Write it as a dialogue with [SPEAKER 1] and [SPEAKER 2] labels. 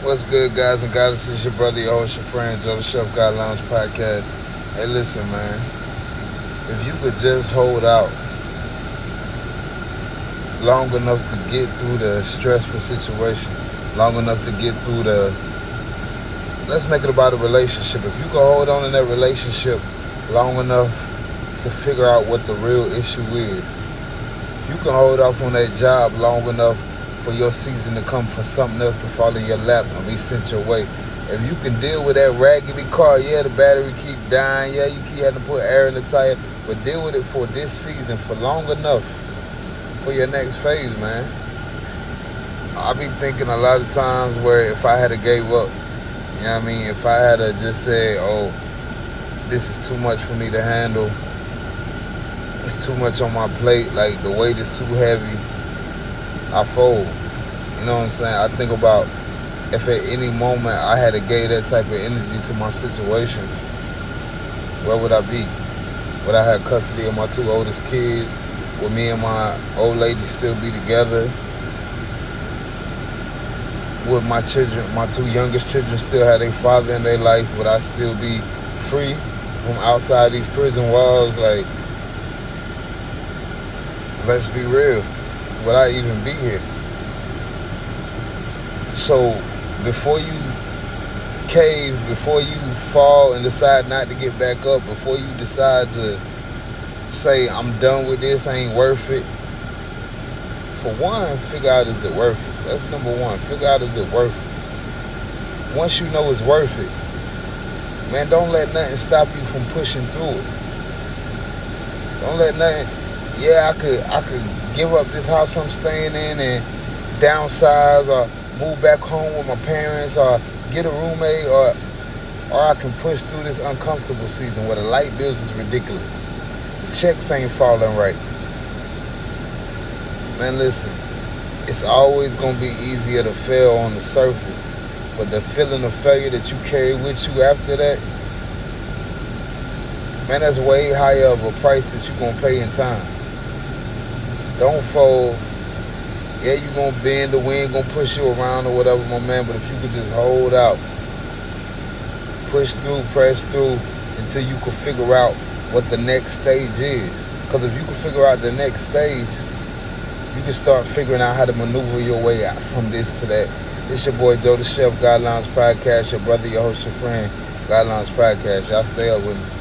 [SPEAKER 1] What's good, guys and goddesses? It's your brother, your host, your friend, Joe the Chef God Lounge Podcast. Hey, listen, man. If you could just hold out long enough to get through the stressful situation, long enough to get through let's make it about a relationship. If you can hold on in that relationship long enough to figure out what the real issue is, if you can hold off on that job long enough for your season to come, for something else to fall in your lap and be sent your way. If you can deal with that raggedy car, yeah, the battery keep dying, yeah, you keep having to put air in the tire, but deal with it for this season, for long enough for your next phase, man. I be thinking a lot of times where if I had to gave up, you know what I mean, if I had to just say, oh, this is too much for me to handle, it's too much on my plate, like the weight is too heavy, I fold. You know what I'm saying? I think about if at any moment I had to give that type of energy to my situations, where would I be? Would I have custody of my two oldest kids? Would me and my old lady still be together? Would my children, my two youngest children, still have their father in their life? Would I still be free from outside these prison walls? Like, let's be real. Would I even be here? So before you cave, before you fall and decide not to get back up, before you decide to say, I'm done with this, I ain't worth it, for one, figure out, is it worth it? That's number one. Figure out, is it worth it? Once you know it's worth it, man, don't let nothing stop you from pushing through it. Don't let nothing. Yeah, I could give up this house I'm staying in and downsize, or move back home with my parents, or get a roommate, or I can push through this uncomfortable season where the light bills is ridiculous. The checks ain't falling right. Man, listen, it's always gonna be easier to fail on the surface, but the feeling of failure that you carry with you after that, man, that's way higher of a price that you're gonna pay in time. Don't fold. Yeah, you gonna bend, the wind gonna push you around or whatever, my man, but if you could just hold out, push through, press through until you can figure out what the next stage is. Because if you can figure out the next stage, you can start figuring out how to maneuver your way out from this to that. It's your boy Joe the Chef, God Lounge Podcast, your brother, your host, your friend, God Lounge Podcast. Y'all stay up with me.